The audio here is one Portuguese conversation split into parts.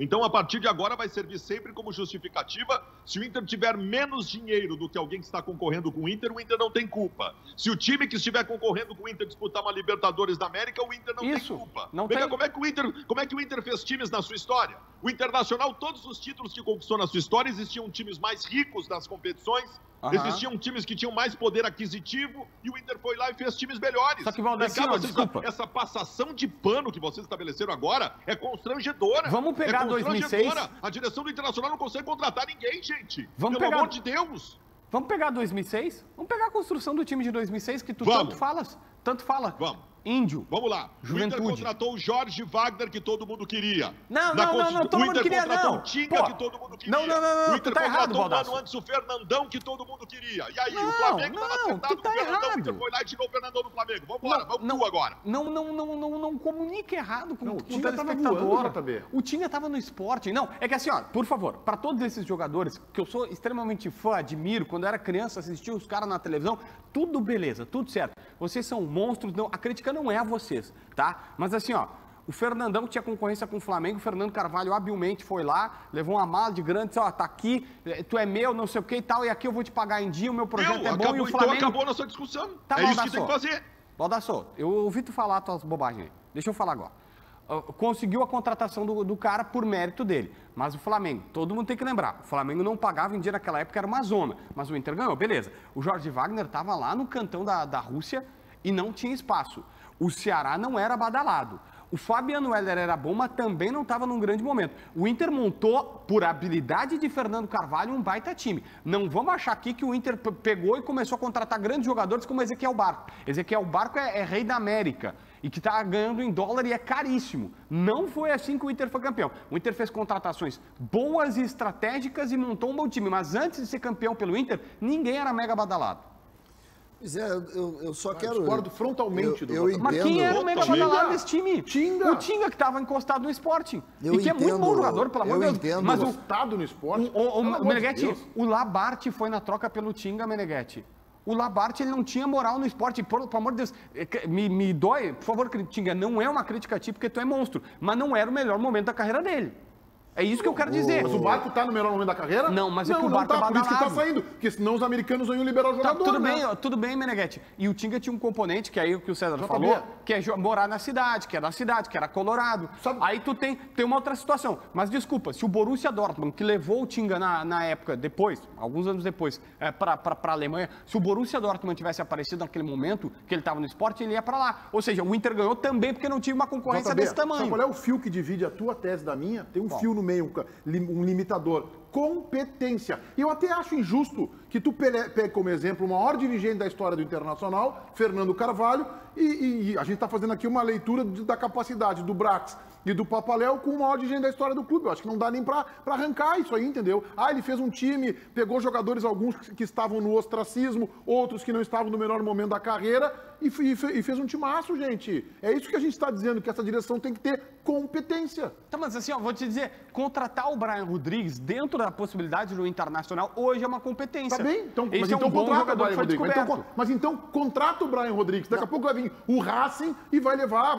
Então, a partir de agora, vai servir sempre como justificativa. Se o Inter tiver menos dinheiro do que alguém que está concorrendo com o Inter não tem culpa. Se o time que estiver concorrendo com o Inter disputar uma Libertadores da América, o Inter não tem culpa. Não tem... Como é que o Inter fez times na sua história? O Internacional, todos os títulos que conquistou na sua história, existiam times mais ricos nas competições, existiam times que tinham mais poder aquisitivo, e o Inter foi lá e fez times melhores. Só que, Valdecino, desculpa. Essa passação de pano que vocês estabeleceram agora é constrangedora. Vamos pegar 2006. A direção do Internacional não consegue contratar ninguém, gente. Pelo amor de Deus. Vamos pegar 2006? Vamos pegar a construção do time de 2006 que tu tanto fala. Vamos. Índio. Vamos lá. Juventude. O Inter contratou o Jorge Wagner, que todo mundo queria. Não, todo mundo queria, não. O Inter contratou o Tinga, que todo mundo queria. Não, o Inter tá errado, contratou o ano antes o Fernandão, que todo mundo queria. E aí, o Flamengo estava sentado com o Fernandão, o Inter foi lá e tirou o Fernandão do Flamengo. Vambora, vamos agora. Não comunique errado com o Tinga telespectador. O Tinga estava no esporte. Não, é que assim, ó, por favor, para todos esses jogadores, que eu sou extremamente fã, admiro, quando eu era criança, assistia os caras na televisão, tudo beleza, tudo certo. Vocês são monstros, não, a crítica não é a vocês, tá? Mas assim, ó, o Fernandão que tinha concorrência com o Flamengo, o Fernando Carvalho habilmente foi lá, levou uma mala de grande, disse, ó, tá aqui, tu é meu, não sei o que e tal, e aqui eu vou te pagar em dia, o meu projeto é bom, e o Flamengo... Então acabou a nossa discussão. Tá, isso que tem que fazer. Baldassô, eu ouvi tu falar tuas bobagens aí. Deixa eu falar agora. Conseguiu a contratação do cara por mérito dele. Mas o Flamengo, todo mundo tem que lembrar, o Flamengo não pagava em dia naquela época, era uma zona. Mas o Inter ganhou, beleza. O Jorge Wagner estava lá no cantão da Rússia e não tinha espaço. O Ceará não era badalado. O Fabiano Heller era bom, mas também não estava num grande momento. O Inter montou, por habilidade de Fernando Carvalho, um baita time. Não vamos achar aqui que o Inter pegou e começou a contratar grandes jogadores como Ezequiel Barco. Ezequiel Barco é rei da América e que está ganhando em dólar e é caríssimo. Não foi assim que o Inter foi campeão. O Inter fez contratações boas e estratégicas e montou um bom time. Mas antes de ser campeão pelo Inter, ninguém era mega badalado. Pois é, eu só quero... Eu discordo frontalmente do eu entendo. Mas quem era o mega badalado desse time? Tinga. O Tinga que estava encostado no Sporting. Eu e que entendo, é muito bom jogador, pelo amor de Deus. entendo. Mas encostado no Sporting? Meneghetti, o Labarte foi na troca pelo Tinga, Meneghetti. O Labarte, ele não tinha moral no esporte. Pelo amor de Deus, me dói, por favor, Tinga, não é uma crítica a ti, porque tu é monstro. Mas não era o melhor momento da carreira dele. É isso que eu quero dizer. Mas o Barco tá no melhor momento da carreira? Não, mas é que o Barco tá, é por isso que tá badalado. saindo. Porque senão os americanos não iam liberar o jogador, Tudo bem, Meneghetti. E o Tinga tinha um componente, que é aí o que o César falou, que é morar na cidade, que era Colorado. Aí tu tem uma outra situação. Mas desculpa, se o Borussia Dortmund, que levou o Tinga na época, depois, alguns anos depois, para a Alemanha, se o Borussia Dortmund tivesse aparecido naquele momento que ele estava no esporte, ele ia para lá. Ou seja, o Inter ganhou também porque não tinha uma concorrência desse tamanho. Sabe qual é o fio que divide a tua tese da minha? Tem um fio no meio, um limitador. Competência. E eu até acho injusto que tu pegue como exemplo o maior dirigente da história do Internacional, Fernando Carvalho, e a gente está fazendo aqui uma leitura da capacidade do Brax e do Papaléu com o maior dirigente da história do clube. Eu acho que não dá nem para arrancar isso aí, entendeu? Ele fez um time, pegou jogadores, alguns que estavam no ostracismo, outros que não estavam no melhor momento da carreira, e fez um timaço, gente. É isso que a gente está dizendo, que essa direção tem que ter competência. Tá, mas assim, ó, vou te dizer, contratar o Brian Rodrigues dentro da possibilidade do Internacional hoje é uma competência. Tá bem, então, mas então contrata o Brian Rodrigues. Mas então contrata o Brian Rodrigues. Daqui a pouco vai vir o Racing e vai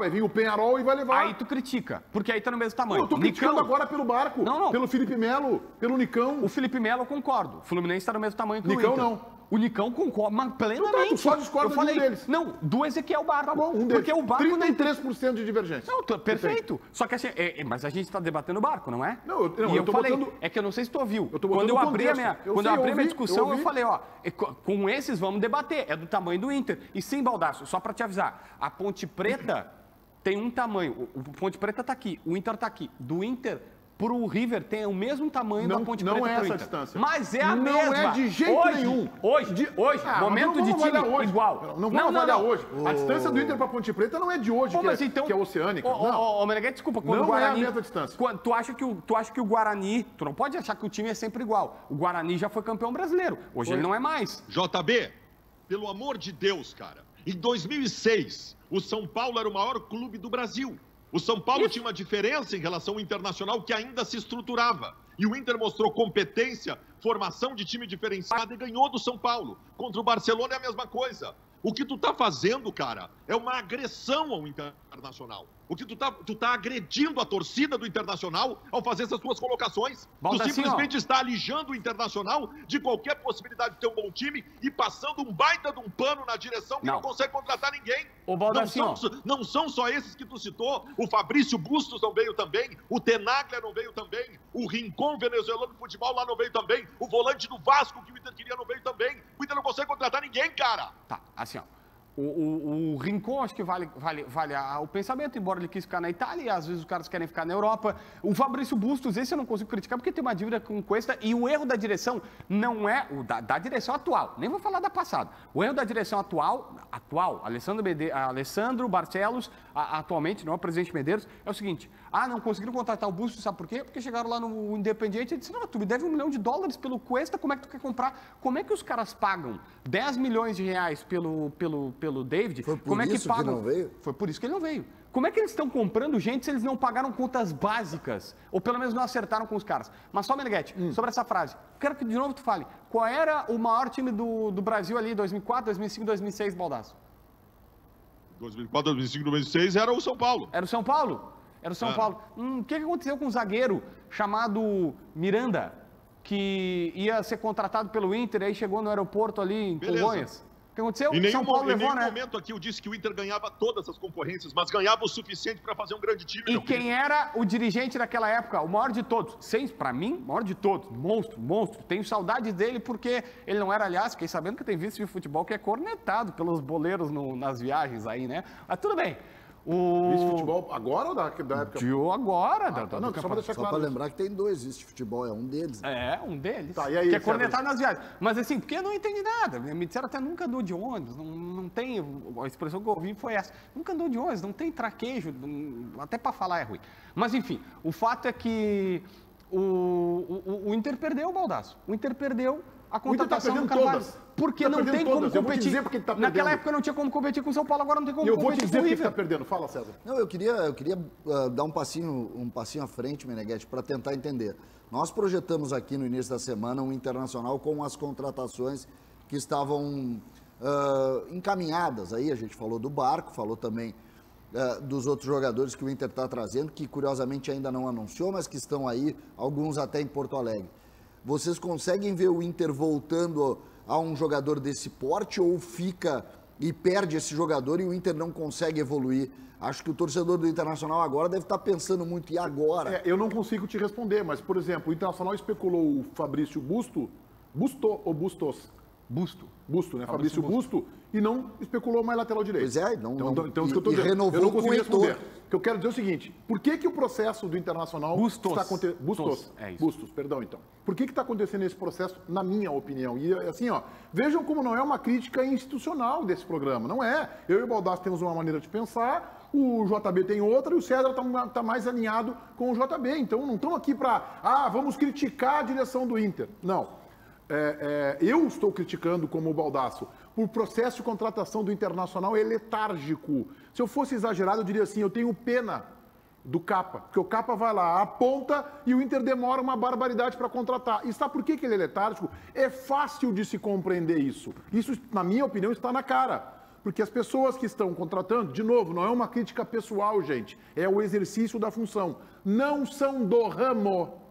vir o Penharol e vai levar. Aí tu critica, porque aí tá no mesmo tamanho. Eu tô criticando agora pelo Barco, pelo Felipe Melo, pelo Nicão. O Felipe Melo eu concordo. O Fluminense tá no mesmo tamanho que o Nicão Inter. não. O Nicão concorda, mas plenamente. Tu só discorda de um deles. Não, do Ezequiel Barco. Tá bom, um deles. Porque o Barco 33% de divergência. Não, perfeito. Só que assim, mas a gente está debatendo o Barco, não é? Não, eu falei, é que eu não sei se tu ouviu. Quando eu abri a minha discussão, eu falei, ó, com esses vamos debater, é do tamanho do Inter. E sim, Baldasso, só para te avisar, a Ponte Preta tem um tamanho, o Ponte Preta tá aqui, o Inter tá aqui. Do Inter pro River tem o mesmo tamanho da Ponte Preta. Não é essa Inter. distância. Mas é a mesma. Não é de jeito nenhum. Hoje, momento de time igual. Não vamos avaliar hoje. A distância do Inter pra Ponte Preta não é de hoje, que é oceânica. Ô, Meneghetti, desculpa. Quando não o Guarani, é a mesma distância. Tu acha que o Guarani... Tu não pode achar que o time é sempre igual. O Guarani já foi campeão brasileiro. Hoje ele não é mais. JB, pelo amor de Deus, cara. Em 2006, o São Paulo era o maior clube do Brasil. O São Paulo tinha uma diferença em relação ao Internacional que ainda se estruturava. E o Inter mostrou competência, formação de time diferenciado e ganhou do São Paulo. Contra o Barcelona é a mesma coisa. O que tu tá fazendo, cara, é uma agressão ao Internacional. O que tu tá agredindo a torcida do Internacional ao fazer essas tuas colocações. Tu simplesmente está alijando o Internacional de qualquer possibilidade de ter um bom time e passando um baita de um pano na direção que não consegue contratar ninguém. Não são só esses que tu citou. O Fabrício Bustos não veio também. O Tenaglia não veio também. O Rincon, venezuelano de futebol, lá não veio também. O volante do Vasco, que o Inter queria, não veio também. O Inter não consegue contratar ninguém, cara. Tá, assim, ó. O Rincon, acho que vale o pensamento, embora ele quis ficar na Itália, e às vezes os caras querem ficar na Europa. O Fabrício Bustos, esse eu não consigo criticar, porque tem uma dívida com Cuesta, e o erro da direção não é o da direção atual, nem vou falar da passada. O erro da direção atual, Alessandro Barcelos, atualmente, não é o presidente Medeiros, é o seguinte: não conseguiram contratar o Bustos, sabe por quê? Porque chegaram lá no Independiente e disseram: tu me deve $1 milhão pelo Cuesta, como é que tu quer comprar? Como é que os caras pagam R$10 milhões pelo David? Foi por como é que isso pagam? Que não veio? Foi por isso que ele não veio. Como é que eles estão comprando gente se eles não pagaram contas básicas? Ou pelo menos não acertaram com os caras? Mas só, Meneghetti, sobre essa frase, quero que de novo tu fale. Qual era o maior time do Brasil ali, 2004, 2005, 2006, Baldasso? 2004, 2005, 2006 era o São Paulo. Era o São Paulo? Era o São Paulo. O que aconteceu com um zagueiro chamado Miranda, que ia ser contratado pelo Inter, aí chegou no aeroporto ali em Congonhas? O que aconteceu? Em São Paulo levou, né? momento aqui eu disse que o Inter ganhava todas as concorrências, mas ganhava o suficiente para fazer um grande time. E quem era o dirigente daquela época? O maior de todos. Para mim, maior de todos. Monstro. Tenho saudades dele porque ele não era, aliás, fiquei sabendo que tem vice de futebol que é cornetado pelos boleiros nas viagens aí, né? Mas tudo bem. Vice de futebol agora ou da época? Agora. Só para lembrar que tem 2 vice de futebol, é um deles. É, um deles. Tá, e aí, que é cornetado nas viagens. Mas assim, porque eu não entendi nada. Me disseram até nunca andou de ônibus, não tem, a expressão que eu ouvi foi essa. Nunca andou de ônibus, não tem traquejo, até para falar é ruim. Mas enfim, o fato é que o Inter perdeu o Baldasso. O Inter perdeu a contratação do Carvalho. Porque não tem como competir. Naquela época não tinha como competir com o São Paulo, agora não tem como competir com o River. Eu vou te dizer que está perdendo. Fala, César. Não, eu queria dar um passinho à frente, Meneghetti, para tentar entender. Nós projetamos aqui no início da semana um Internacional com as contratações que estavam encaminhadas. Aí a gente falou do Barco, falou também dos outros jogadores que o Inter está trazendo, que curiosamente ainda não anunciou, mas que estão aí, alguns até em Porto Alegre. Vocês conseguem ver o Inter voltando a um jogador desse porte ou fica e perde esse jogador e o Inter não consegue evoluir? Acho que o torcedor do Internacional agora deve estar pensando muito, e agora? Eu não consigo te responder, mas, por exemplo, o Internacional especulou o Fabrício Busto, né? Fabrício Busto, e não especulou mais lateral direito. Pois é, então isso que eu tô dizendo. Renovou eu não consigo responder. Heitor. O que eu quero dizer é o seguinte: por que o processo do Internacional está acontecendo? Bustos, perdão, então. Por que está acontecendo esse processo, na minha opinião? E assim, vejam como não é uma crítica institucional desse programa. Não é. Eu e o Baldasso temos uma maneira de pensar, o JB tem outra e o César está mais alinhado com o JB. Então não estamos aqui para, vamos criticar a direção do Inter. Não. Eu estou criticando, como o Baldasso, o processo de contratação do Internacional é letárgico. Se eu fosse exagerado, eu diria assim: eu tenho pena do Capa, porque o Capa vai lá, aponta e o Inter demora uma barbaridade para contratar. E sabe por que ele é letárgico? É fácil de se compreender isso. Isso, na minha opinião, está na cara. Porque as pessoas que estão contratando, de novo, não é uma crítica pessoal, gente, é o exercício da função. Não são do ramo.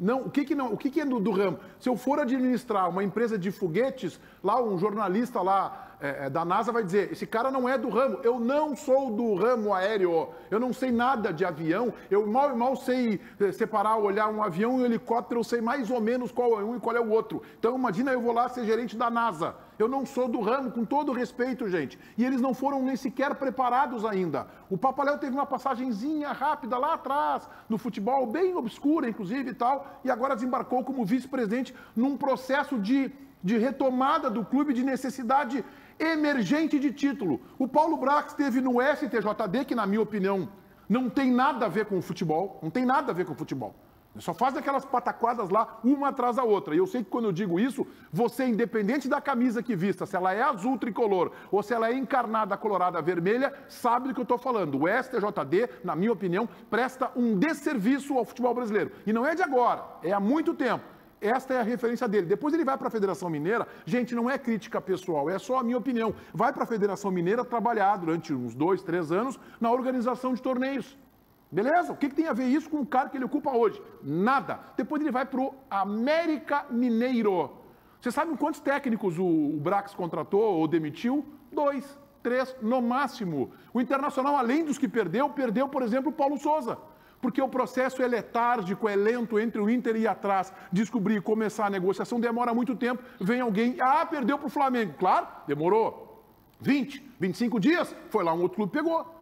Não, o que é do ramo? Se eu for administrar uma empresa de foguetes, lá um jornalista lá da NASA vai dizer: esse cara não é do ramo. Eu não sou do ramo aéreo, eu não sei nada de avião, eu mal sei separar, olhar um avião e um helicóptero, eu sei mais ou menos qual é um e qual é o outro. Então imagina eu vou lá ser gerente da NASA. Eu não sou do ramo, com todo respeito, gente. E eles não foram nem sequer preparados ainda. O Papaléu teve uma passagenzinha rápida lá atrás, no futebol, bem obscura, inclusive, e tal, e agora desembarcou como vice-presidente num processo de retomada do clube, de necessidade emergente de título. O Paulo Brax esteve no STJD, que, na minha opinião, não tem nada a ver com o futebol, não tem nada a ver com o futebol. Só faz aquelas pataquadas lá, uma atrás da outra. E eu sei que quando eu digo isso, você, independente da camisa que vista, se ela é azul tricolor ou se ela é encarnada colorada vermelha, sabe do que eu estou falando. O STJD, na minha opinião, presta um desserviço ao futebol brasileiro. E não é de agora, é há muito tempo. Esta é a referência dele. Depois ele vai para a Federação Mineira. Gente, não é crítica pessoal, é só a minha opinião. Vai para a Federação Mineira trabalhar durante uns 2, 3 anos na organização de torneios. Beleza? O que tem a ver isso com o cargo que ele ocupa hoje? Nada. Depois ele vai para o América Mineiro. Você sabe quantos técnicos o Brax contratou ou demitiu? 2, 3 no máximo. O Internacional, além dos que perdeu, por exemplo, o Paulo Souza. Porque o processo é letárgico, é lento entre o Inter e ir atrás, descobrir, começar a negociação, demora muito tempo. Vem alguém, perdeu para o Flamengo. Claro, demorou 20, 25 dias, foi lá um outro clube pegou.